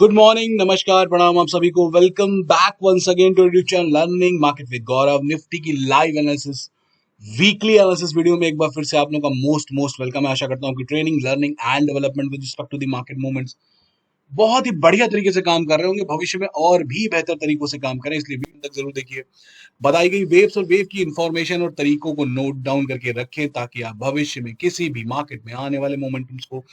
Good morning, नमस्कार, प्रणाम आप सभी को। Welcome back once again to YouTube channel learning market with Gaurav. Nifty की live analysis, weekly analysis video में एक बार फिर से आप लोगों का मोस्ट वेलकम है। आशा करता हूं कि training, learning and development with respect to the market movements बहुत ही बढ़िया तरीके से काम कर रहे होंगे। भविष्य में और भी बेहतर तरीकों से काम करें, इसलिए वीडियो तक जरूर देखिए। बताई गई वेव्स और वेव की इंफॉर्मेशन और तरीकों को नोट डाउन करके रखें ताकि आप भविष्य में किसी भी मार्केट में आने वाले मोमेंटम्स को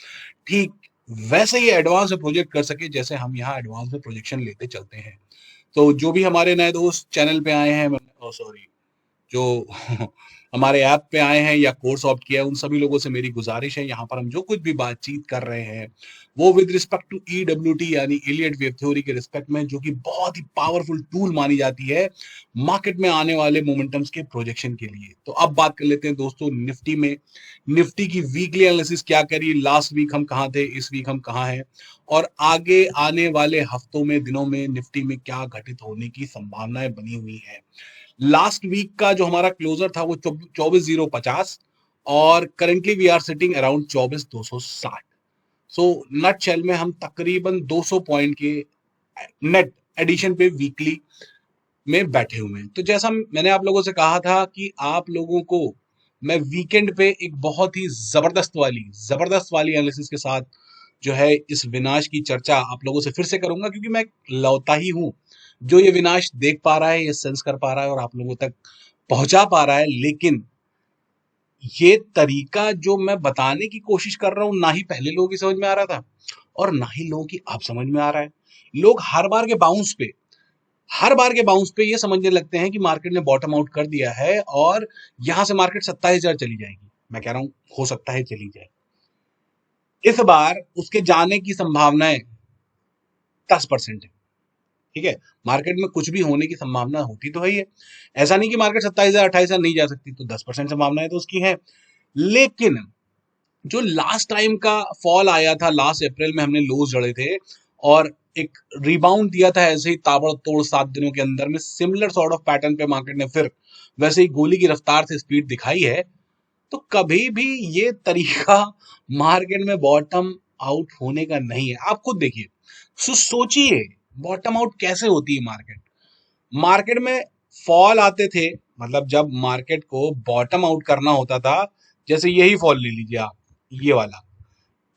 ठीक वैसे ही एडवांस में प्रोजेक्ट कर सके जैसे हम यहाँ एडवांस में प्रोजेक्शन लेते चलते हैं। तो जो भी हमारे नए दोस्त चैनल पे आए हैं, सॉरी, जो हमारे ऐप पे आए हैं या कोर्स ऑप्ट किया है, उन सभी लोगों से मेरी गुजारिश है, यहाँ पर हम जो कुछ भी बातचीत कर रहे हैं वो विद रिस्पेक्ट टू ईडब्ल्यूटी यानी इलियट वेव थ्योरी के रिस्पेक्ट में, जो कि बहुत ही पावरफुल टूल मानी जाती है मार्केट में आने वाले मोमेंटम्स के प्रोजेक्शन के लिए। तो अब बात कर लेते हैं दोस्तों निफ्टी में। निफ्टी की वीकली एनालिसिस क्या करी, लास्ट वीक हम कहाँ थे, इस वीक हम कहाँ हैं, और आगे आने वाले हफ्तों में, दिनों में निफ्टी में क्या घटित होने की संभावनाएं बनी हुई है। लास्ट वीक का जो हमारा क्लोजर था वो 24,050 और currently we are sitting around 24,260। So nutshell में हम तकरीबन 200 पॉइंट के नेट एडिशन पे वीकली में बैठे हुए हैं। तो जैसा मैंने आप लोगों से कहा था कि आप लोगों को मैं वीकेंड पे एक बहुत ही जबरदस्त वाली एनालिसिस के साथ जो है इस विनाश की चर्चा आप लोगों से फिर से करूंगा, क्योंकि मैं लौता ही हूं जो ये विनाश देख पा रहा है, ये सेंस कर पा रहा है और आप लोगों तक पहुंचा पा रहा है। लेकिन ये तरीका जो मैं बताने की कोशिश कर रहा हूं, ना ही पहले लोगों की समझ में आ रहा था और ना ही लोगों की अब समझ में आ रहा है। लोग हर बार के बाउंस पे ये समझने लगते हैं कि मार्केट ने बॉटम आउट कर दिया है और यहां से मार्केट 27,000 चली जाएगी। मैं कह रहा हूं हो सकता है चली जाए। इस बार उसके जाने की संभावनाएं 10% है। ठीक है, मार्केट में कुछ भी होने की संभावना होती तो है ही है। ऐसा नहीं कि मार्केट 27,000 28,000 नहीं जा सकती, तो 10% संभावनाएं तो उसकी है। लेकिन जो लास्ट टाइम का फॉल आया था, लास्ट अप्रैल में हमने लोज जड़े थे और एक रिबाउंड दिया था ऐसे ही ताबड़तोड़ 7 दिनों के अंदर में, सिमिलर सॉर्ट ऑफ पैटर्न पे मार्केट ने फिर वैसे ही गोली की रफ्तार से स्पीड दिखाई है। तो कभी भी ये तरीका मार्केट में बॉटम आउट होने का नहीं है। आप खुद देखिए, सोचिए बॉटम आउट कैसे होती है मार्केट। मार्केट में फॉल आते थे, मतलब जब मार्केट को बॉटम आउट करना होता था, जैसे यही फॉल ले लीजिए आप, ये वाला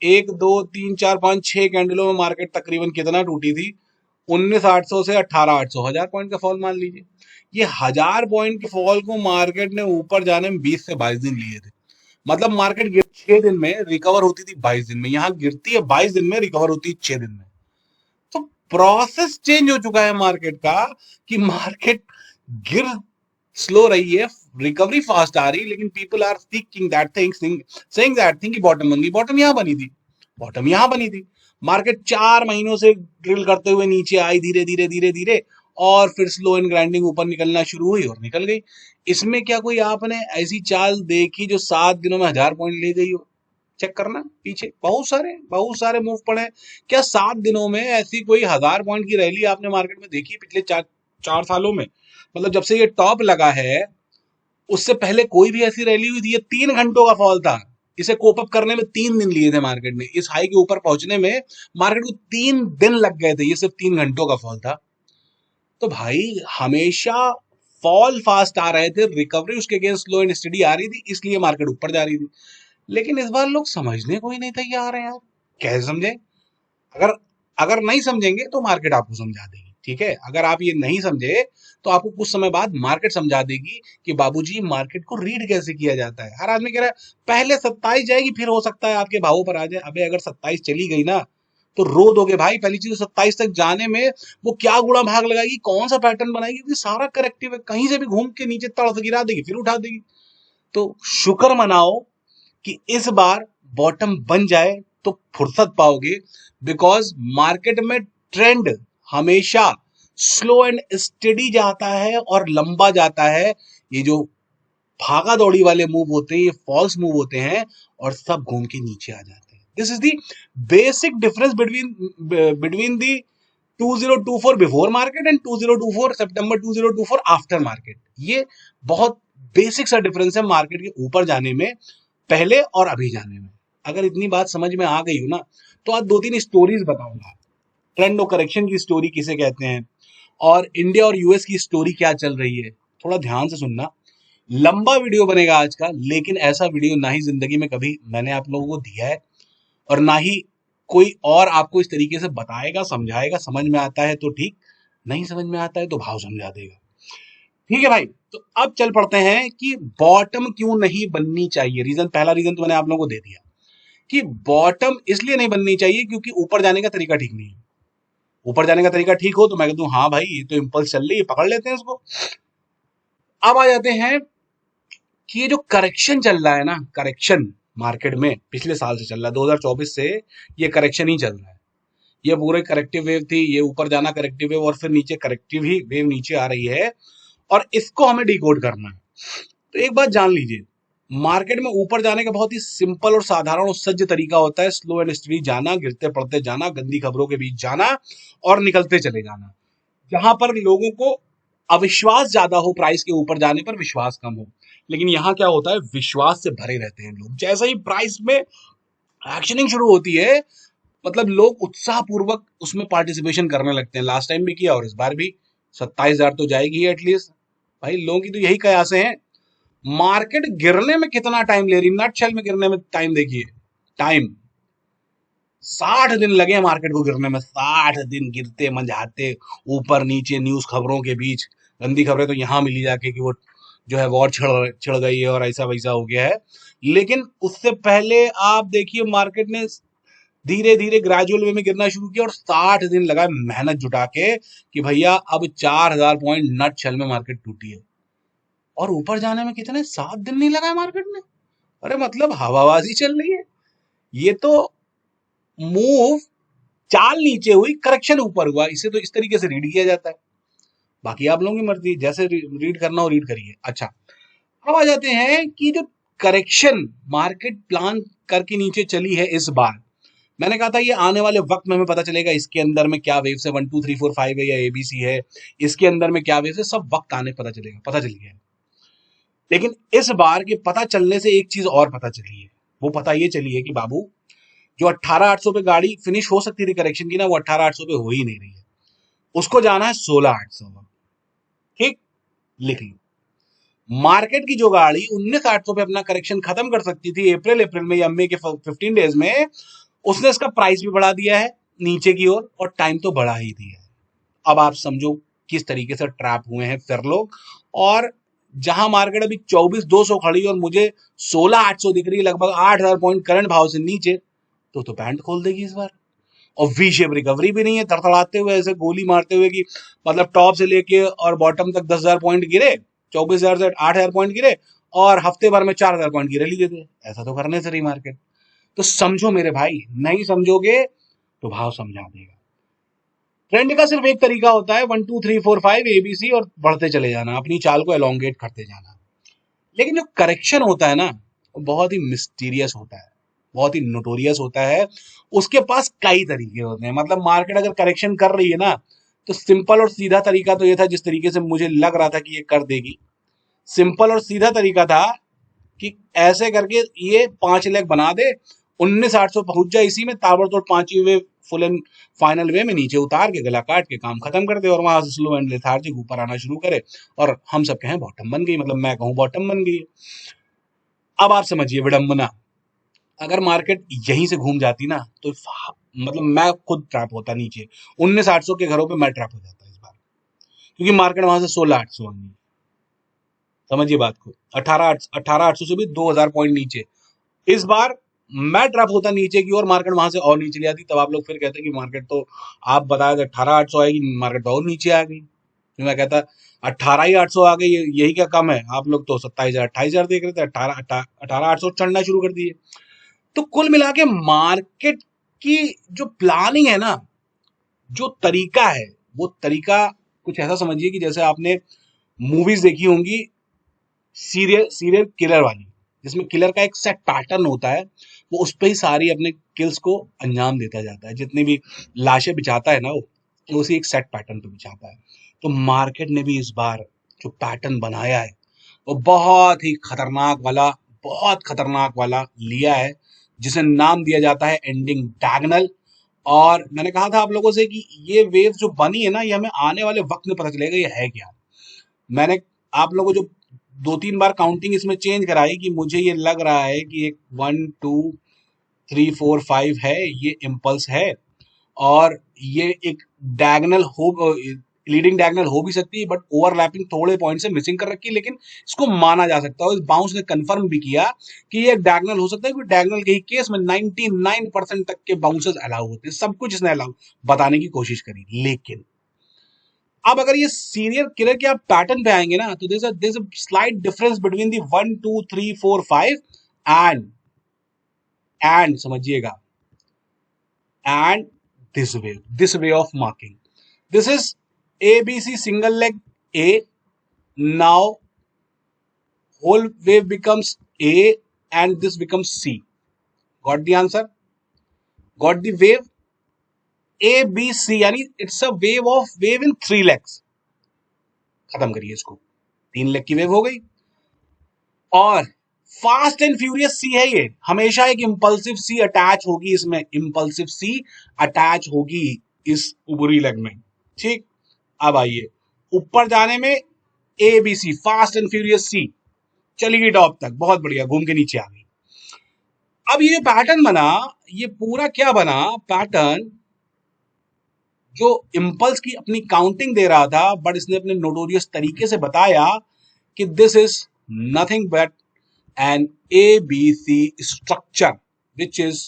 1 2 3 4 5 6 कैंडलों में मार्केट तकरीबन कितना टूटी थी, 19,800 से 18,800, 1,000 पॉइंट का फॉल मान लीजिए। ये 1,000 पॉइंट के फॉल को मार्केट ने ऊपर जाने में 20 से 22 दिन लिए थे। मतलब मार्केट 6 दिन में रिकवर होती थी 22 दिन में, यहां गिरती है 22 दिन में, रिकवर होती है 6 दिन में। तो प्रोसेस चेंज हो चुका है मार्केट का कि मार्केट गिर स्लो रही है, रिकवरी फास्ट आ रही, लेकिन people are thinking that thing, saying that thing कि बॉटम बन गई। बॉटम यहां बनी थी, बॉटम यहां बनी थी। मार्केट 4 महीनों से ड्रिल करते हुए नीचे आई, धीरे धीरे धीरे धीरे, और फिर स्लो एंड ग्राइंडिंग ऊपर निकलना शुरू हुई और निकल गई। इसमें क्या कोई आपने ऐसी चाल देखी जो 7 दिनों में 1,000 पॉइंट ले गई हो? चेक करना पीछे, बहुत सारे मूव पड़े हैं। क्या 7 दिनों में ऐसी कोई 1,000 पॉइंट की रैली आपने मार्केट में देखी पिछले 4 सालों में? मतलब जब से ये टॉप लगा है उससे पहले कोई भी ऐसी रैली हुई थी? ये 3 घंटों का फॉल था, इसे कोप अप करने में 3 दिन लिए थे मार्केट ने, इस हाई के ऊपर पहुंचने में मार्केट को 3 दिन लग गए थे। ये सिर्फ 3 घंटों का फॉल था। तो भाई हमेशा फॉल फास्ट आ रहे थे, रिकवरी उसके अगेंस्ट स्लो एंड स्टडी आ रही थी, इसलिए मार्केट ऊपर जा रही थी। लेकिन इस बार लोग समझने को ही नहीं तैयार है यार। कैसे समझे? अगर अगर नहीं समझेंगे तो मार्केट आपको समझा देगी। ठीक है, अगर आप ये नहीं समझे तो आपको कुछ समय बाद मार्केट समझा देगी कि बाबूजी मार्केट को रीड कैसे किया जाता है। हर आदमी कह रहा है पहले 27 जाएगी फिर हो सकता है आपके भावों पर आ जाए। अबे अगर 27 चली गई ना तो रो दोगे भाई। पहली चीज, 27 तक जाने में वो क्या गुणा भाग लगाएगी, कौन सा पैटर्न बनाएगी, क्योंकि सारा करेक्टिव है, कहीं से भी घूम के नीचे तड़ से गिरा देगी फिर उठा देगी। तो शुक्र मनाओ कि इस बार बॉटम बन जाए तो फुर्सत पाओगे, बिकॉज मार्केट में ट्रेंड हमेशा स्लो एंड स्टेडी जाता है और लंबा जाता है। ये जो भागा दौड़ी वाले मूव होते हैं ये फॉल्स मूव होते हैं और सब घूम के नीचे आ जाते हैं। This is the basic difference between the 2024 before market and 2024 September 2024 after market. ये बहुत बेसिक सा डिफरेंस है मार्केट के ऊपर जाने में, पहले और अभी जाने में। अगर इतनी बात समझ में आ गई हो ना तो आज 2 3 स्टोरीज बताऊंगा। ट्रेंड और करेक्शन की स्टोरी किसे कहते हैं, और इंडिया और यूएस की स्टोरी क्या चल रही है, थोड़ा ध्यान से सुनना। लंबा वीडियो बनेगा आज का, लेकिन ऐसा वीडियो ना ही जिंदगी में कभी मैंने आप लोगों को दिया है, और ना ही कोई और आपको इस तरीके से बताएगा, समझाएगा। समझ में आता है तो ठीक, नहीं समझ में आता है तो भाव समझा देगा। ठीक है भाई, तो अब चल पड़ते हैं कि बॉटम क्यों नहीं बननी चाहिए। रीजन, पहला रीजन तो मैंने आप लोगों को दे दिया कि बॉटम इसलिए नहीं बननी चाहिए क्योंकि ऊपर जाने का तरीका ठीक नहीं है। ऊपर जाने का तरीका ठीक हो तो मैं कहता हूं हाँ भाई ये तो इंपल्स चल रही है, पकड़ लेते हैं इसको। अब आ जाते हैं कि ये जो करेक्शन चल रहा है ना, करेक्शन मार्केट में पिछले साल से चल रहा है, 2024 से ये करेक्शन ही चल रहा है। ये पूरे करेक्टिव वेव थी, ये ऊपर जाना करेक्टिव वेव, और फिर नीचे करेक्टिव ही वेव नीचे आ रही है, और इसको हमें डिकोड करना है। तो एक बात जान लीजिए, मार्केट में ऊपर जाने का बहुत ही सिंपल और साधारण और सज्ज तरीका होता है। स्लो एंड स्टडी जाना, गिरते पड़ते जाना, गंदी खबरों के बीच जाना और निकलते चले जाना। जहां पर लोगों को अविश्वास ज्यादा हो, प्राइस के ऊपर जाने पर विश्वास कम हो। लेकिन यहां क्या होता है, विश्वास से भरे रहते हैं लोग। जैसे ही प्राइस में एक्शनिंग शुरू होती है, मतलब लोग उत्साह पूर्वक उसमें पार्टिसिपेशन करने लगते हैं। लास्ट टाइम भी किया और इस बार भी 27,000 तो जाएगी एटलीस्ट। भाई लोगों की तो यही कयासे हैं। मार्केट गिरने में कितना टाइम ले रही, नटशेल में गिरने में टाइम देखिए, टाइम 60 दिन लगे मार्केट को गिरने में। 60 दिन गिरते मंझाते, ऊपर नीचे, न्यूज खबरों के बीच। गंदी खबरें तो यहां मिली जाके कि वो जो है वॉर छिड़ गई है और ऐसा वैसा हो गया है। लेकिन उससे पहले आप देखिए मार्केट ने धीरे धीरे ग्रेजुअल वे में गिरना शुरू किया, और 60 दिन लगा मेहनत जुटा के कि भैया अब 4,000 पॉइंट नटशेल में मार्केट टूटी है। और ऊपर जाने में कितने 7 दिन नहीं लगा मार्केट में। अरे मतलब हवाबाजी चल रही है। ये तो मूव, चाल नीचे हुई, करेक्शन ऊपर हुआ, इसे तो इस तरीके से रीड किया जाता है। बाकी आप लोगों की मर्जी, जैसे रीड करना हो रीड करिए। अच्छा, अब आ जाते हैं कि जो करेक्शन मार्केट प्लान करके नीचे चली है इस बार, मैंने कहा था ये आने वाले वक्त में हमें पता चलेगा इसके अंदर में क्या वेव्स है, 1 2 3 4 5 है या एबीसी है, इसके अंदर में क्या वेव्स है, सब वक्त आने पता चलेगा। पता चल गया है। लेकिन इस बार के पता चलने से एक चीज और पता चली है। वो पता ये चली है कि बाबू, जो 18,800 पे गाड़ी फिनिश हो सकती थी करेक्शन की ना, वो 18,800 पे हो ही नहीं रही है। उसको जाना है 16,800। ठीक, लिख लो। मार्केट की जो गाड़ी 19,800 पे अपना करेक्शन खत्म कर सकती थी अप्रैल में या मई के 15 डेज में, उसने इसका प्राइस भी बढ़ा दिया है नीचे की ओर, और टाइम तो बढ़ा ही दिया है। अब आप समझो किस तरीके से ट्रैप हुए हैं फिर लोग। और जहां मार्केट अभी 24,200 खड़ी और मुझे 16,800 दिख रही है, लगभग 8,000 पॉइंट करंट भाव से नीचे, तो बैंड खोल देगी इस बार। और वी शेप रिकवरी भी नहीं है, तड़तड़ाते हुए ऐसे गोली मारते हुए कि मतलब टॉप से लेके और बॉटम तक 10,000 पॉइंट गिरे, 24,000 से 8,000 पॉइंट गिरे, और हफ्ते भर में 4,000 पॉइंट गिरे ली देते। ऐसा तो करने से रही मार्केट। तो समझो मेरे भाई, नहीं समझोगे तो भाव समझा देगा। ट्रेंड का सिर्फ एक तरीका होता है, 1 2 3 4 5 एबीसी, और बढ़ते चले जाना, अपनी चाल को एलोंगेट करते जाना। लेकिन जो करेक्शन होता है ना, वो बहुत ही मिस्टीरियस होता है, बहुत ही नोटोरियस होता है। उसके पास कई तरीके होते हैं। मतलब मार्केट अगर करेक्शन कर रही है ना, तो सिंपल और सीधा तरीका तो ये था, जिस तरीके से मुझे लग रहा था कि ये कर देगी, सिंपल और सीधा तरीका था कि ऐसे करके ये 5 लेग बना दे, 19,800 पहुंच जाए, इसी में ताबड़तोड़ पांचवी वे फुल एंड फाइनल वे में नीचे उतार के गला काट के काम खत्म कर दे, और वहां से स्लो एंड लेथार्जिक ऊपर आना शुरू करे, और हम सब कहें बॉटम बन गई, मतलब मैं कहूं बॉटम बन गई। अब आप समझिए विडंबना, अगर मार्केट यहीं से घूम जाती ना, तो मतलब मैं खुद ट्रैप होता नीचे। 19,800 के घरों पे मैं ट्रैप हो जाता इस बार, क्योंकि मार्केट वहां से 16,800 बन। समझिए बात को, 18,800 से भी 2,000 पॉइंट नीचे। इस बार मैं ट्रैप होता नीचे की ओर, मार्केट वहां से और नीचे ले आती, तब आप लोग फिर कहते कि मार्केट तो आप बताया था 18,800 आएगी, मार्केट तो और नीचे आ गई। तो मैं कहता 18,800 आ गई, यही क्या कम है, आप लोग तो 27,000 28,000 देख रहे थे, 18,800 चढ़ना शुरू कर दिए। तो कुल मिला के मार्केट की जो प्लानिंग है ना, जो तरीका है, वो तरीका कुछ ऐसा समझिए कि जैसे आपने मूवीज देखी होंगी सीरियल सीरियल किलर वाली, जिसमें किलर का एक सेट पैटर्न होता है, वो उस पर ही सारी अपने किल्स को अंजाम देता जाता है। जितनी भी लाशें बिछाता है ना, वो उसी एक सेट पैटर्न पे बिछाता है। तो मार्केट ने भी इस बार जो पैटर्न बनाया है, वो बहुत ही खतरनाक वाला, बहुत खतरनाक वाला लिया है, जिसे नाम दिया जाता है एंडिंग डायगोनल। और मैंने कहा था आप लोगों से कि ये वेव जो बनी है ना, ये हमें आने वाले वक्त में पता चलेगा ये है क्या। मैंने आप लोगों को जो 2-3 बार काउंटिंग इसमें चेंज कराई कि मुझे ये लग रहा है कि एक 1 2 3 4 5 है, ये इम्पल्स है, और ये एक डायगोनल हो, लीडिंग डायगोनल हो भी सकती है, बट ओवरलैपिंग थोड़े पॉइंट से मिसिंग कर रखी है, लेकिन इसको माना जा सकता है। और इस बाउंस ने कंफर्म भी किया कि ये डायगोनल हो सकता है, क्योंकि डायगोनल के ही केस में 99% तक के बाउंसेस अलाउ होते हैं। सब कुछ इसने अलाउ बताने की कोशिश करी। लेकिन अब अगर ये सीरियल किलर के आप पैटर्न पे आएंगे ना, तो there is a slight difference between the 1 2 3 4 5 and समझिएगा, and this way of marking. This is ABC single leg A. Now whole wave becomes A and this becomes C. Got the answer? Got the wave? A B C, यानी it's a wave in 3 legs. खत्म करिए इसको, 3 leg की wave हो गई। और fast and furious सी है ये, हमेशा एक इंपल्सिव सी अटैच होगी इसमें, इंपल्सिव सी अटैच होगी इस ऊपरी लेग में। ठीक, अब आइए ऊपर जाने में A B C, fast and furious सी चली गई टॉप तक, बहुत बढ़िया, घूम के नीचे आ गई। अब ये पैटर्न बना, ये पूरा क्या बना पैटर्न, जो इंपल्स की अपनी काउंटिंग दे रहा था, बट इसने अपने नोटोरियस तरीके से बताया कि this is nothing but an ABC structure, which is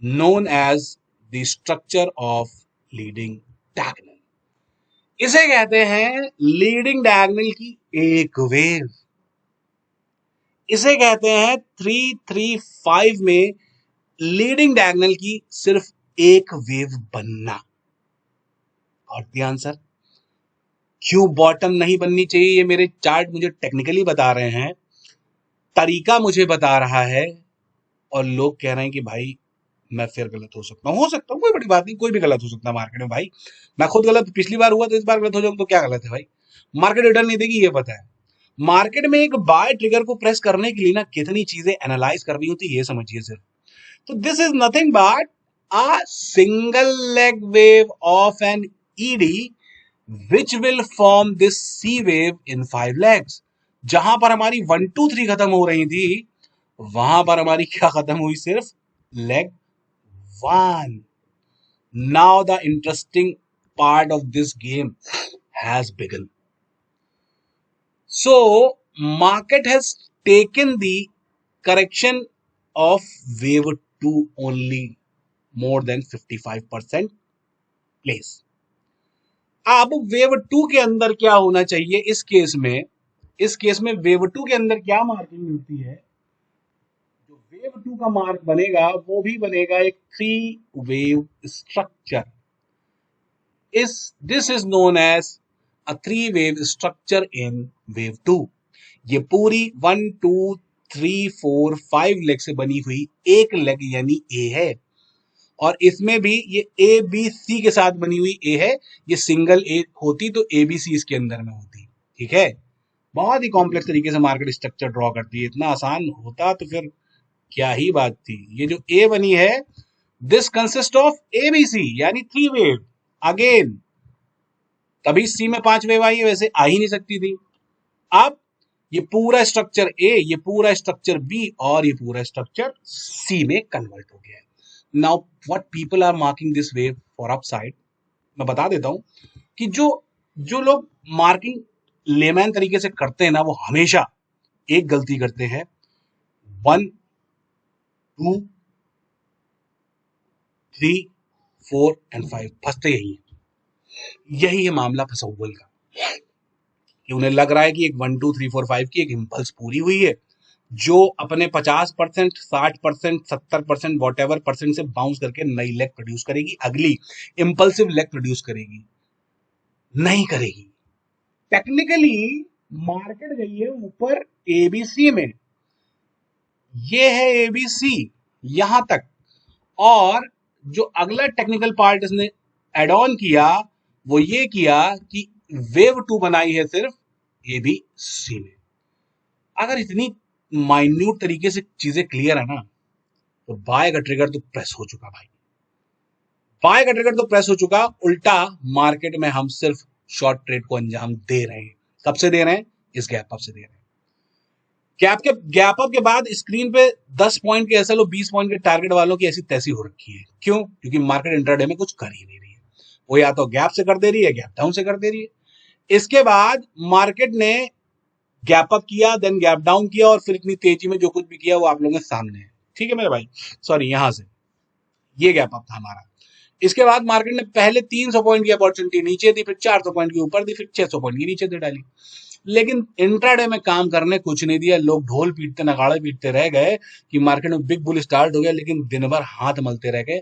known as the structure of leading diagonal. इसे कहते हैं लीडिंग डायगोनल की एक वेव। इसे कहते हैं 3 3 5 में लीडिंग डायगोनल की सिर्फ एक वेव बनना। और द आंसर, क्यों बॉटम नहीं बननी चाहिए, ये मेरे चार्ट मुझे टेक्निकली बता रहे हैं, तरीका मुझे बता रहा है, और लोग कह रहे हैं कि भाई मैं फिर गलत हो सकता हूँ, कोई बड़ी बात नहीं, कोई भी गलत हो सकता है मार्केट में भाई। मैं खुद गलत पिछली बार हुआ, तो इस बार गलत हो जाऊंगा तो क्या गलत है भाई। मार्केट रिटर्न नहीं देगी, ये पता है। मार्केट में एक बाय ट्रिगर को प्रेस करने के लिए ना कितनी चीजें एनालाइज करनी होती है, ये समझिए सिर्फ। तो this is nothing but a single leg wave of an ED which will form this C wave in 5 legs। जहां पर हमारी 1 2 3 खत्म हो रही थी, वहां पर हमारी क्या खत्म हुई, सिर्फ leg 1। Now the interesting part of this game has begun. So market has taken the correction of wave 2 only more than 55% place. अब वेव 2 के अंदर क्या होना चाहिए इस केस में, इस केस में वेव 2 के अंदर क्या मार्किंग मिलती है, जो वेव 2 का मार्क बनेगा वो भी बनेगा एक 3 wave structure. This is known as a 3 wave structure in wave 2। ये पूरी 1 2 3 4 5 लेग से बनी हुई एक लेग यानी ए है, और इसमें भी ये ए बी सी के साथ बनी हुई ए है। ये सिंगल ए होती तो ए बी सी इसके अंदर में होती। ठीक है, बहुत ही कॉम्प्लेक्स तरीके से मार्केट स्ट्रक्चर ड्रॉ करती है। इतना आसान होता तो फिर क्या ही बात थी। ये जो ए बनी है, this consist of A B C यानी 3 वेव अगेन। तभी सी में 5 वेव आई है, वैसे आ ही नहीं सकती थी। अब ये पूरा स्ट्रक्चर ए, ये पूरा स्ट्रक्चर बी और ये पूरा स्ट्रक्चर सी में कन्वर्ट हो गया है। Now what people are marking this wave for upside, मैं बता देता हूं कि जो जो लोग मार्किंग लेमैन तरीके से करते हैं ना, वो हमेशा एक गलती करते हैं, 1 2 3 4 एंड 5 फंसते यही है मामला फसौल का, कि उन्हें लग रहा है कि एक 1 2 3 4 5 की एक इम्पल्स पूरी हुई है, जो अपने 50% 60% 70% वॉट एवर परसेंट से बाउंस करके नई लेग प्रोड्यूस करेगी, अगली इम्पल्सिव लेग प्रोड्यूस करेगी, नहीं करेगी। टेक्निकली मार्केट गई है ऊपर एबीसी में, ये है एबीसी यहां तक, और जो अगला टेक्निकल पार्ट इसने एड ऑन किया वो ये किया कि वेव 2 बनाई है सिर्फ एबीसी में। अगर इतनी माइन्यूट तरीके से चीजें क्लियर है ना, तो बाय का ट्रिगर तो प्रेस हो चुका भाई। बाय का ट्रिगर तो प्रेस हो चुका, उल्टा मार्केट में हम सिर्फ शॉर्ट ट्रेड को अंजाम दे रहे हैं। कब से दे रहे हैं? इस गैप अप से दे रहे हैं। गैप अप के बाद स्क्रीन पे 10 पॉइंट के एसएल और 20 पॉइंट के टारगेट वालों की ऐसी तैसी हो रखी है। क्यों? क्योंकि मार्केट इंट्राडे में कुछ कर ही नहीं रही है। वो या तो गैप से कर दे रही है, गैप डाउन से कर दे रही है। इसके बाद मार्केट ने गैप अप किया, देन गैप डाउन किया, और फिर इतनी तेजी में जो कुछ भी किया वो आप लोगों के सामने है। ठीक है मेरे भाई, सॉरी, यहां से ये गैप अप था हमारा। इसके बाद मार्केट ने पहले 300 पॉइंट की अपॉर्चुनिटी नीचे दी, फिर 400 पॉइंट की ऊपर दी, फिर 600 पॉइंट की नीचे दे डाली। लेकिन इंट्राडे में काम करने कुछ नहीं दिया। लोग ढोल पीटते नगाड़े पीटते रह गए कि मार्केट में बिग बुल स्टार्ट हो गया, लेकिन दिन भर हाथ मलते रह गए।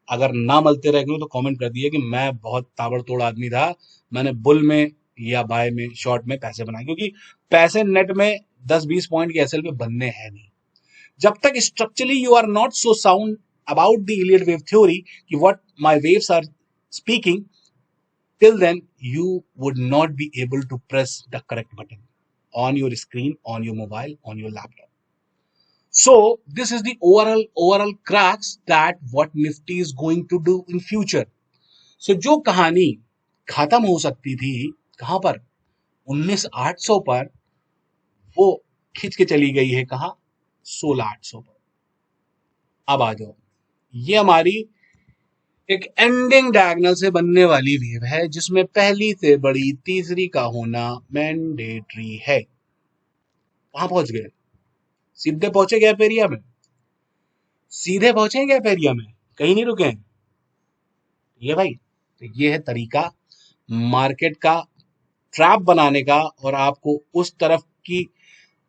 अगर ना मलते रह गए तो कमेंट कर दिए कि मैं बहुत ताबड़तोड़ आदमी था, मैंने बुल में या बाय में शॉर्ट में पैसे बनाए, क्योंकि पैसे नेट में 10-20 पॉइंट के एसएल पे बनने हैं नहीं। जब तक structurally you are not so sound about the Elliott wave theory कि what my waves are speaking, till then you would not be able to press the correct button on your screen, on your mobile, on your laptop. So this is the overall crux that what Nifty is going to do in future. So जो कहानी खत्म हो सकती थी कहां पर? 19,800 पर, वो खिंच के चली गई है कहां? 16,800 पर। अब आ जाओ, ये हमारी एक एंडिंग डायगोनल से बनने वाली वेव है, जिसमें पहली से बड़ी तीसरी का होना मैंडेटरी है। कहां पहुंच गए? सीधे पहुंचे गैप एरिया में, सीधे पहुंचे गैप एरिया में, कहीं नहीं रुके हैं ये भाई। तो ये है तरीका मार्केट का ट्रैप बनाने का, और आपको उस तरफ की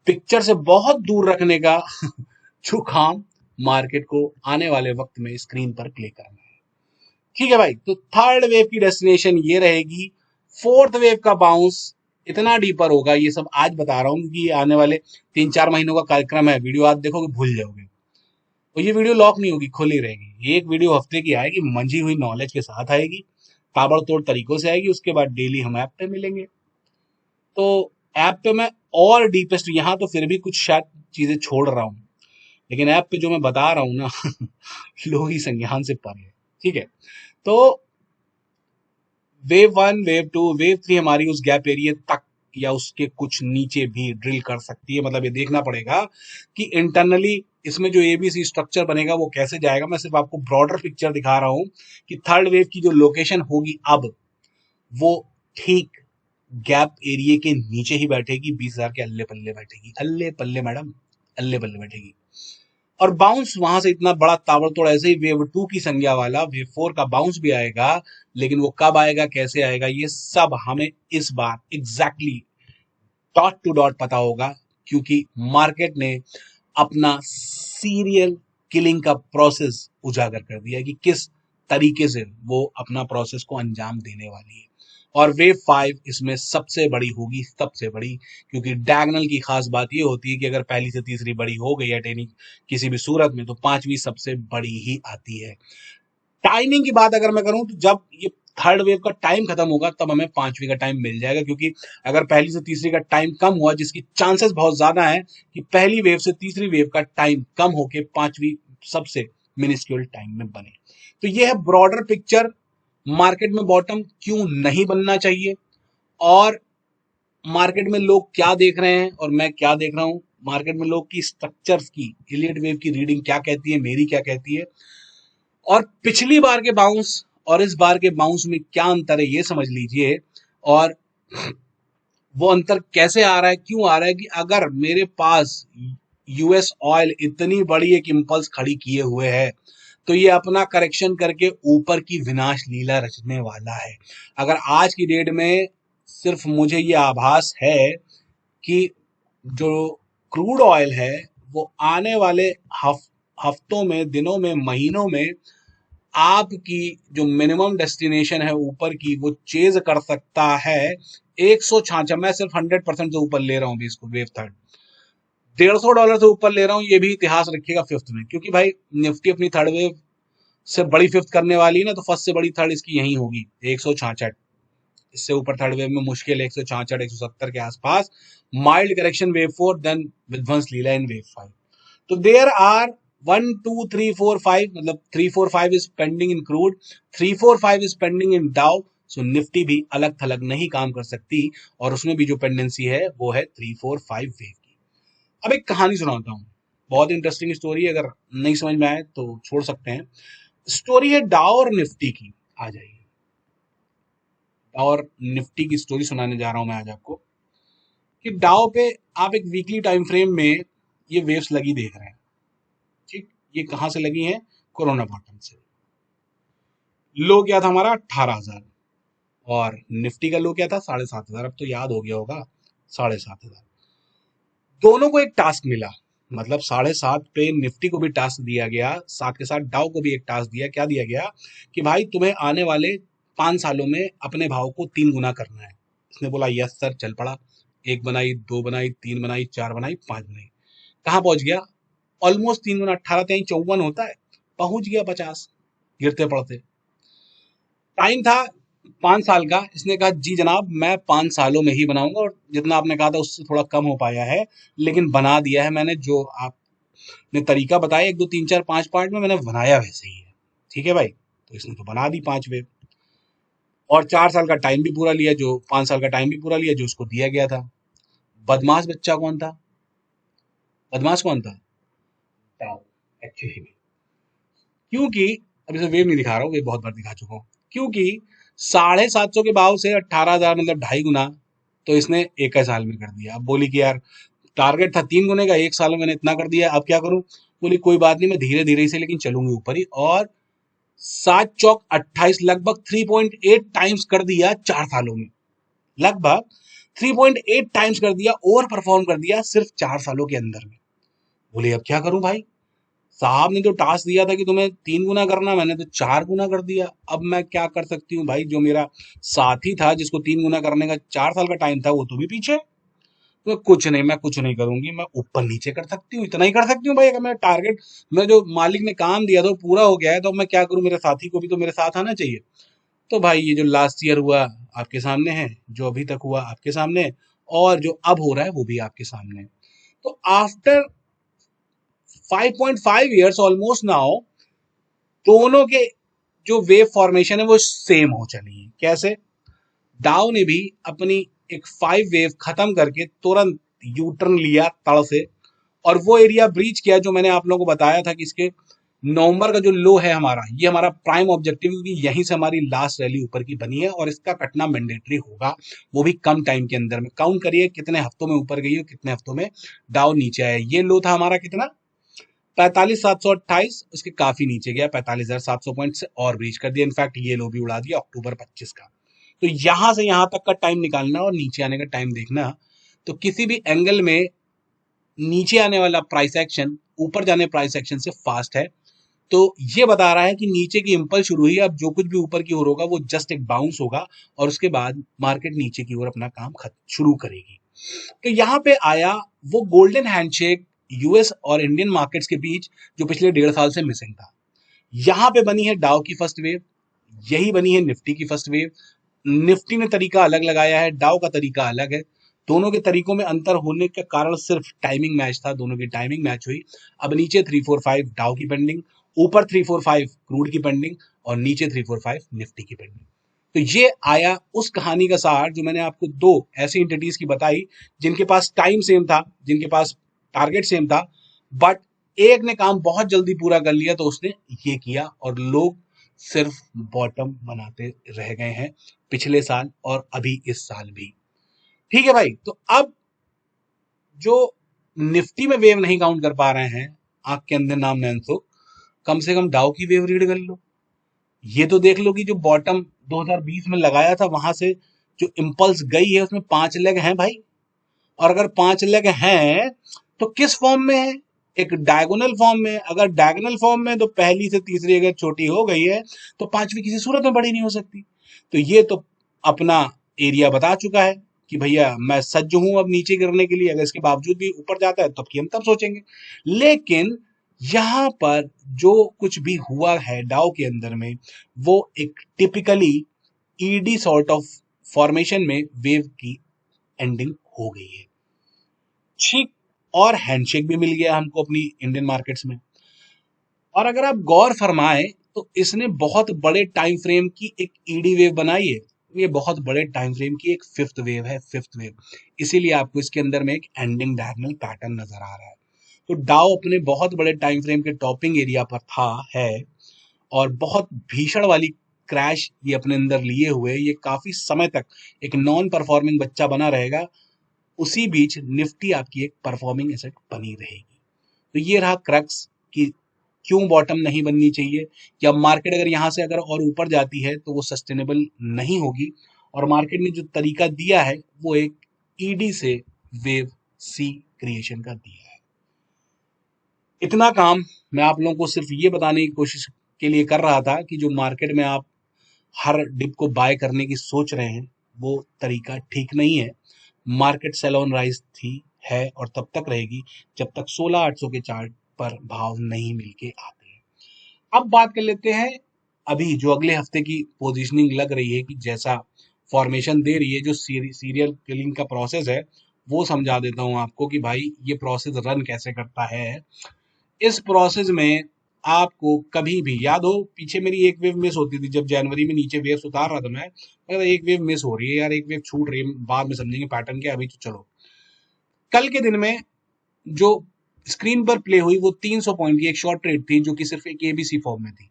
पिक्चर से बहुत दूर रखने का जो काम मार्केट को आने वाले वक्त में स्क्रीन पर प्ले करना है। ठीक है भाई, तो थर्ड वेव की डेस्टिनेशन ये रहेगी। फोर्थ वेव का बाउंस इतना डीपर होगा, ये सब आज बता रहा हूं क्योंकि आने वाले 3-4 महीनों का कार्यक्रम है। वीडियो आज देखोगे भूल जाओगे, तो ये वीडियो लॉक नहीं होगी, खुली रहेगी। ये एक वीडियो हफ्ते की आएगी, मंजी हुई नॉलेज के साथ आएगी, ताबड़तोड़ तरीकों से आएगी। उसके बाद डेली हम ऐप पे मिलेंगे। तो ऐप पे मैं और डीपेस्ट, यहाँ तो फिर भी कुछ शायद चीजें छोड़ रहा हूँ, लेकिन ऐप पे जो मैं बता रहा हूँ ना लोग ही संज्ञान से परे है। ठीक है, तो वेव 1, वेव 2, वेव 3 हमारी उस गैप एरिया तक या उसके कुछ नीचे भी ड्रिल कर सकती है। मतलब ये देखना पड़ेगा कि इंटरनली इसमें जो एबीसी स्ट्रक्चर बनेगा वो कैसे जाएगा। मैं सिर्फ आपको ब्रॉडर पिक्चर दिखा रहा हूं कि थर्ड वेव की जो लोकेशन होगी अब, वो ठीक गैप एरिया के नीचे ही बैठेगी, 20,000 के अल्ले पल्ले बैठेगी। अल्ले पल्ले मैडम, अल्ले पल्ले बैठेगी। और बाउंस वहां से इतना बड़ा ताबड़तोड़, ऐसे ही वेव 2 की संज्ञा वाला वेव 4 का बाउंस भी आएगा, लेकिन वो कब आएगा, कैसे आएगा, ये सब हमें इस बार एग्जैक्टली डॉट टू डॉट पता होगा, क्योंकि मार्केट ने अपना सीरियल किलिंग का प्रोसेस उजागर कर दिया है कि किस तरीके से वो अपना प्रोसेस को अंजाम देने वाली है। और वेव 5 इसमें सबसे बड़ी होगी, सबसे बड़ी, क्योंकि डायगोनल की खास बात ये होती है कि अगर पहली से तीसरी बड़ी हो गई है टेनी किसी भी सूरत में, तो पांचवी सबसे बड़ी ही आती है। टाइमिंग की बात अगर मैं करूं, तो जब ये थर्ड वेव का टाइम खत्म होगा तब हमें पांचवी का टाइम मिल जाएगा, क्योंकि अगर पहली से तीसरी का टाइम कम हुआ, जिसकी चांसेस बहुत ज्यादा है कि पहली वेव से तीसरी वेव का टाइम कम होके पांचवी सबसे मिनिस्क्यूल टाइम में बने। तो ये है ब्रॉडर पिक्चर, मार्केट में बॉटम क्यों नहीं बनना चाहिए, और मार्केट में लोग क्या देख रहे हैं और मैं क्या देख रहा हूं, मार्केट में लोग की स्ट्रक्चर्स की इलियट वेव की रीडिंग क्या कहती है, मेरी क्या कहती है, और पिछली बार के बाउंस और इस बार के बाउंस में क्या अंतर है ये समझ लीजिए। और वो अंतर कैसे आ रहा है, क्यों आ रहा है, कि अगर मेरे पास यूएस ऑयल इतनी बड़ी एक इंपल्स खड़ी किए हुए है, तो ये अपना करेक्शन करके ऊपर की विनाश लीला रचने वाला है। अगर आज की डेट में सिर्फ मुझे ये आभास है कि जो क्रूड ऑयल है वो आने वाले हफ्तों में, दिनों में, महीनों में आपकी जो मिनिमम डेस्टिनेशन है ऊपर की, वो चेज कर सकता है 166। मैं सिर्फ 100% से ऊपर ले रहा हूँ इसको, वेव थर्ड $150 से ऊपर ले रहा हूँ। ये भी इतिहास रखिएगा फिफ्थ में, क्योंकि भाई निफ्टी अपनी थर्ड वेव से बड़ी फिफ्थ करने वाली है ना, तो फर्स्ट से बड़ी थर्ड इसकी यही होगी 166। इससे ऊपर थर्ड वेव में मुश्किल 166 170 के आसपास। माइल्ड करेक्शन वेव 4, देन विध्वंस लीला इन वेव 5। तो देयर आर 1 2 3 4 5, मतलब 3 4 5 is pending in crude, 3 4 5 is pending in डाउ। सो निफ्टी भी अलग थलग नहीं काम कर सकती, और उसमें भी जो पेंडेंसी है वो है 3 4 5 वेव की। अब एक कहानी सुनाता हूँ, बहुत इंटरेस्टिंग स्टोरी है, अगर नहीं समझ में आए तो छोड़ सकते हैं। स्टोरी है डाउ और निफ्टी की। आ जाइए, डाउ और निफ्टी की स्टोरी सुनाने जा रहा हूं मैं आज आपको, कि डाउ पे आप एक वीकली टाइम फ्रेम में ये वेव्स लगी देख रहे हैं। ठीक, ये कहां से लगी हैं? कोरोना बॉटम से। लो क्या था हमारा? 18,000। और निफ्टी का लो क्या था? 7,500। अब तो याद हो गया होगा, 7,500। दोनों को एक टास्क मिला, मतलब 7.5 पे निफ्टी को भी टास्क दिया गया, साथ के साथ डाउ को भी एक टास्क दिया। क्या दिया गया? कि भाई तुम्हें आने वाले 5 सालों में अपने भाव को 3 गुना करना है। उसने बोला यस सर, चल पड़ा। 1 बनाई, 2 बनाई, 3 बनाई, 4 बनाई, 5 बनाई। कहाँ पहुंच गया? ऑलमोस्ट 3 गुना। 18 3 54 होता है, पहुंच गया 50, गिरते पड़ते। टाइम था 5 साल का। इसने कहा जी जनाब, मैं 5 सालों में ही बनाऊंगा, और जितना आपने कहा था उससे थोड़ा कम हो पाया है, लेकिन बना दिया है मैंने। जो आपने तरीका बताया 1 2 3 4 5 पार्ट में, मैंने बनाया वैसे ही है। ठीक है भाई, तो इसने तो बना दी 5 वेव, और 4 साल का टाइम भी पूरा लिया, जो 5 साल का टाइम भी पूरा लिया जो उसको दिया गया था। बदमाश बच्चा कौन था? बदमाश कौन था? एक्चुअली, क्योंकि अब इसे वेव नहीं दिखा रहा हूँ, वेव बहुत बार दिखा चुका हूँ। क्योंकि 750 के भाव से 18,000, मतलब 2.5 गुना, तो इसने एक ही साल में कर दिया। अब बोली कि यार टारगेट था 3 गुने का, 1 साल में मैंने इतना कर दिया, अब क्या करूं? बोली कोई बात नहीं, मैं धीरे धीरे से लेकिन चलूंगी ऊपर ही। और 7 चौक 28, लगभग 3.8 टाइम्स कर दिया 4 सालों में। लगभग 3.8 टाइम्स कर दिया, ओवर परफॉर्म कर दिया सिर्फ 4 सालों के अंदर में। बोले अब क्या करूं भाई, साहब ने तो टास्क दिया था कि तुम्हें 3 गुना करना, मैंने तो 4 गुना कर दिया। अब मैं क्या कर सकती हूँ भाई? जो मेरा साथी था जिसको 3 गुना करने का 4 साल का टाइम था, वो तो भी पीछे। तो कुछ नहीं, मैं कुछ नहीं करूंगी, मैं ऊपर नीचे कर सकती हूँ, इतना ही कर सकती हूँ भाई। अगर मैं टारगेट, मैं जो मालिक ने काम दिया था वो पूरा हो गया है, तो अब मैं क्या करूँ? मेरे साथी को भी तो मेरे साथ आना चाहिए। तो भाई ये जो लास्ट ईयर हुआ आपके सामने है, जो अभी तक हुआ आपके सामने है, और जो अब हो रहा है वो भी आपके सामने है। तो आफ्टर 5.5 years ऑलमोस्ट नाउ, दोनों के जो वेव फॉर्मेशन है वो सेम हो चली है। कैसे? डाउ ने भी अपनी एक 5 वेव खत्म करके तुरंत यू टर्न लिया तड़ से, और वो एरिया ब्रीच किया जो मैंने आप लोगों को बताया था कि इसके नवंबर का जो लो है हमारा, ये हमारा प्राइम ऑब्जेक्टिव, क्योंकि यहीं से हमारी लास्ट रैली ऊपर की बनी है, और इसका कटना मैंडेटरी होगा, वो भी कम टाइम के अंदर में। काउंट करिए कितने हफ्तों में ऊपर गई और कितने हफ्तों में डाउ नीचे आया। ये लो था हमारा कितना? 45,728, उसके काफी नीचे गया, 45,700 पॉइंट से और ब्रीच कर दिया। इनफैक्ट ये लो भी उड़ा दिया अक्टूबर 25 का। तो यहां से यहां तक का टाइम निकालना और नीचे आने का टाइम देखना, तो किसी भी एंगल में नीचे आने वाला प्राइस एक्शन ऊपर जाने प्राइस एक्शन से फास्ट है। तो ये बता रहा है कि नीचे की इंपल्स शुरू हुई, अब जो कुछ भी ऊपर की ओर होगा वो जस्ट एक बाउंस होगा, और उसके बाद मार्केट नीचे की ओर अपना काम शुरू करेगी। तो यहां पे आया वो गोल्डन हैंडशेक यूएस और इंडियन मार्केट्स के बीच, जो पिछले 1.5 साल से मिसिंग था। यहां पे बनी है डाउ की फर्स्ट वेव, यही बनी है निफ्टी की फर्स्ट वेव। निफ्टी ने तरीका अलग लगाया है, डाउ का तरीका अलग है। दोनों के तरीकों में अंतर होने के कारण सिर्फ टाइमिंग मैच था, दोनों की टाइमिंग मैच हुई। अब नीचे 3 4 5 डाउ की पेंडिंग, ऊपर 3 4 5 क्रूड की पेंडिंग, और नीचे 3 4 5 निफ्टी की पेंडिंग। तो ये आया उस कहानी का सार जो मैंने आपको दो ऐसी एंटिटीज की बताई, जिनके पास टाइम सेम था, जिनके पास टारगेट सेम था, बट एक ने काम बहुत जल्दी पूरा कर लिया, तो उसने ये किया, और लोग सिर्फ बॉटम बनाते रह गए हैं पिछले साल और अभी इस साल भी। ठीक है भाई, तो अब जो निफ्टी में वेव नहीं काउंट कर पा रहे हैं, आंख के अंदर नाम नैन, तो कम से कम डाउ की वेव रीड कर लो। ये तो देख लो कि जो बॉटम 2020 में लगाया था, वहां से जो इंपल्स गई है उसमें 5 लेग हैं भाई। और अगर 5 लेग हैं तो किस फॉर्म में है? एक डायगोनल फॉर्म में। अगर डायगोनल फॉर्म में तो पहली से तीसरी अगर छोटी हो गई है, तो पांचवी किसी सूरत में बड़ी नहीं हो सकती। तो ये तो अपना एरिया बता चुका है कि भैया मैं सज्ज हूं अब नीचे गिरने के लिए। अगर इसके बावजूद भी ऊपर जाता है तब की हम तब सोचेंगे। लेकिन यहां पर जो कुछ भी हुआ है डाउ के अंदर में, वो एक typically ED sort of formation में वेव की एंडिंग हो गई है। ठीक, और हैंडशेक भी मिल गया हमको अपनी इंडियन मार्केट्स में। और अगर आप गौर फरमाएं तो इसने बहुत बड़े टाइम फ्रेम की एक ईडी वेव बनाई है। ये बहुत बड़े टाइम फ्रेम की एक फिफ्थ वेव है, फिफ्थ वेव। इसीलिए आपको इसके अंदर में एक एंडिंग डायगोनल पैटर्न नजर आ रहा है। तो डाउ अपने बहुत बड़े टाइम फ्रेम के टॉपिंग एरिया पर था, है, और बहुत भीषण वाली क्रैश ये अपने अंदर लिए हुए ये काफी समय तक एक नॉन परफॉर्मिंग बच्चा बना रहेगा। उसी बीच निफ्टी आपकी एक परफॉर्मिंग एसेट बनी रहेगी। तो ये रहा क्रक्स कि क्यों बॉटम नहीं बननी चाहिए, या मार्केट अगर यहाँ से अगर और ऊपर जाती है तो वो सस्टेनेबल नहीं होगी। और मार्केट ने जो तरीका दिया है वो एक ईडी से वेव सी क्रिएशन का दिया है। इतना काम मैं आप लोगों को सिर्फ ये बताने की कोशिश के लिए कर रहा था कि जो मार्केट में आप हर डिप को बाय करने की सोच रहे हैं वो तरीका ठीक नहीं है। मार्केट सेल ऑन राइज थी, है और तब तक रहेगी जब तक 16,800 के चार्ट पर भाव नहीं मिलके आते हैं। अब बात कर लेते हैं अभी जो अगले हफ्ते की पोजीशनिंग लग रही है कि जैसा फॉर्मेशन दे रही है, जो सीरियल किलिंग का प्रोसेस है वो समझा देता हूं आपको कि भाई ये प्रोसेस रन कैसे करता है। इस प्रोसेस में आपको कभी भी याद हो, पीछे मेरी एक वेव मिस होती थी जब जनवरी में नीचे वेव्स उतार रहा था मैं एक वेव मिस हो रही है यार, एक वेव छूट रही है, बाद में समझेंगे पैटर्न क्या, अभी तो चलो। कल के दिन में जो स्क्रीन पर प्ले हुई वो 300 पॉइंट की एक शॉर्ट ट्रेड थी जो कि सिर्फ एक एबीसी फॉर्म में थी।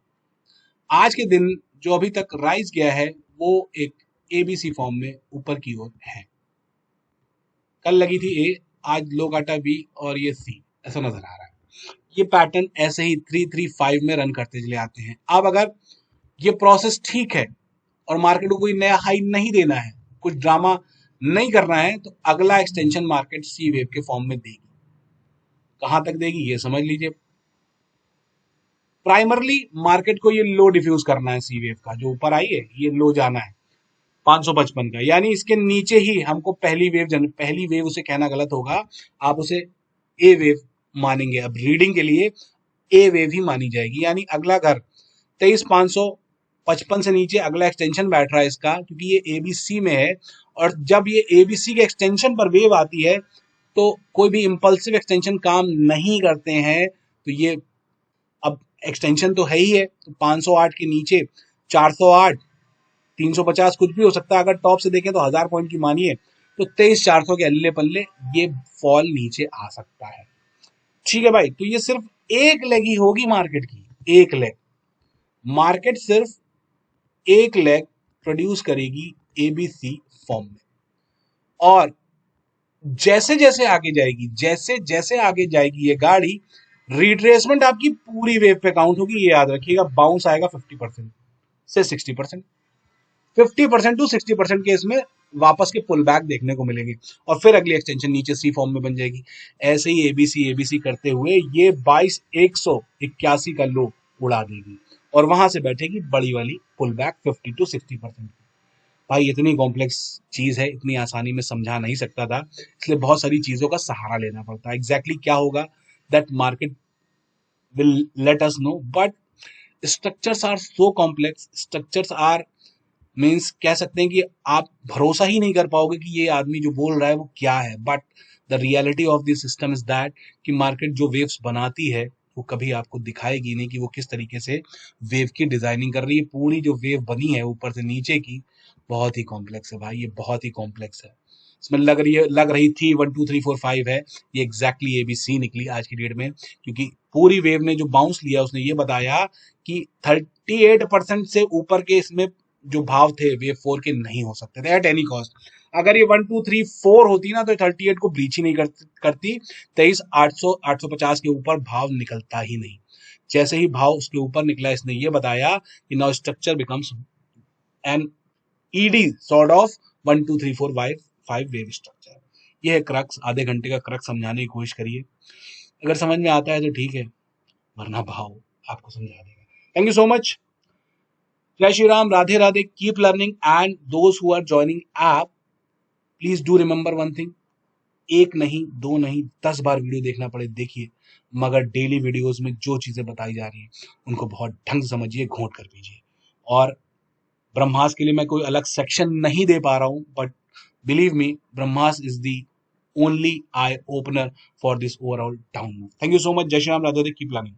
आज के दिन जो अभी तक राइज गया है वो एक एबीसी फॉर्म में ऊपर की ओर है। कल लगी थी ए, आज लो काटा बी और ये सी, ऐसा नजर आ रहा है। ये पैटर्न ऐसे ही 335 में रन करते चले आते हैं। अब अगर ये प्रोसेस ठीक है और मार्केट को कोई नया हाई नहीं देना है, कुछ ड्रामा नहीं करना है, तो अगला एक्सटेंशन मार्केट सी वेव के फॉर्म में देगी। कहां तक देगी ये समझ लीजिए। प्राइमरली मार्केट को ये लो डिफ्यूज करना है, सी वेव का जो ऊपर आई है ये लो जाना है 555 का, यानी इसके नीचे ही हमको पहली वेव उसे कहना गलत होगा, आप उसे ए वेव मानेंगे। अब रीडिंग के लिए ए वेव ही मानी जाएगी, यानी अगला घर 23,555 से नीचे अगला एक्सटेंशन बैठ रहा है इसका, क्योंकि ये एबीसी में है। और जब ये एबीसी के एक्सटेंशन पर वेव आती है तो कोई भी इंपल्सिव एक्सटेंशन काम नहीं करते हैं। तो ये अब एक्सटेंशन तो है ही है, तो 508 के नीचे 408, 350 कुछ भी हो सकता है। अगर टॉप से देखें तो 1000 पॉइंट की मानिए तो 23,400 के अल्ले पल्ले ये फॉल नीचे आ सकता है। ठीक है भाई, तो ये सिर्फ एक लेग ही होगी मार्केट की, एक लेग। मार्केट सिर्फ एक लेग प्रोड्यूस करेगी एबीसी फॉर्म में, और जैसे जैसे आगे जाएगी, जैसे जैसे आगे जाएगी ये गाड़ी, रिट्रेसमेंट आपकी पूरी वेव पे काउंट होगी। ये याद रखिएगा, बाउंस आएगा 50% से 60%, 50% टू 60% के इसमें वापस के पुल बैक देखने को मिलेंगे, और फिर अगली एक्सटेंशन नीचे सी फॉर्म में बन जाएगी। ऐसे ही एबीसी एबीसी करते हुए ये 22,181 का लो उड़ा देगी, और वहां से बैठेगी बड़ी वाली पुल बैक 50 टू 60%। भाई इतनी कॉम्प्लेक्स चीज है, इतनी आसानी में समझा नहीं सकता था, इसलिए बहुत सारी चीजों का सहारा लेना पड़ता है। एग्जैक्टली क्या होगा that market will let us know, but structures are so complex, structures are means कह सकते हैं कि आप भरोसा ही नहीं कर पाओगे कि ये आदमी जो बोल रहा है वो क्या है। But the reality of this system is that कि मार्केट जो वेव्स बनाती है वो कभी आपको दिखाएगी नहीं कि वो किस तरीके से वेव की डिजाइनिंग कर रही है। पूरी जो वेव बनी है ऊपर से नीचे की बहुत ही कॉम्प्लेक्स है भाई, ये बहुत ही कॉम्प्लेक्स है। इसमें लग रही थी 1 2 3 4 5 है, ये एग्जैक्टली एबीसी निकली आज की डेट में, क्योंकि पूरी वेव ने जो बाउंस लिया उसने ये बताया कि 38% से ऊपर के इसमें जो भाव थे वेव 4 के नहीं हो सकते थे एट एनी कॉस्ट। अगर ये 1 2 3 4 होती ना तो 38 को ब्रीच ही नहीं करती। 23,800 850 के ऊपर भाव निकलता ही नहीं। जैसे ही भाव उसके ऊपर निकला इसने ये बताया कि now structure becomes N ED sort of 1 2 3 4 5 wave structure. ये है क्रक्स, आधे घंटे का क्रक्स समझाने की कोशिश करिए। अगर समझ में आता है तो ठीक है, वरना भाव आपको समझा देगा। Thank you so much. जय Shri Ram, Radhe Radhe, keep learning, and those who are joining app please do remember one thing, एक नहीं, दो नहीं, 10 बार वीडियो देखना पड़े देखिए, मगर डेली वीडियोस में जो चीजें बताई जा रही है उनको बहुत ढंग से समझिए, घोंट कर पीजिए। और ब्रह्मास के लिए मैं कोई अलग सेक्शन नहीं दे पा रहा हूं, but believe me, Brahmas is the only eye opener for this overall down move. Thank you so much. जय श्री राम, राधे राधे, कीप लर्निंग।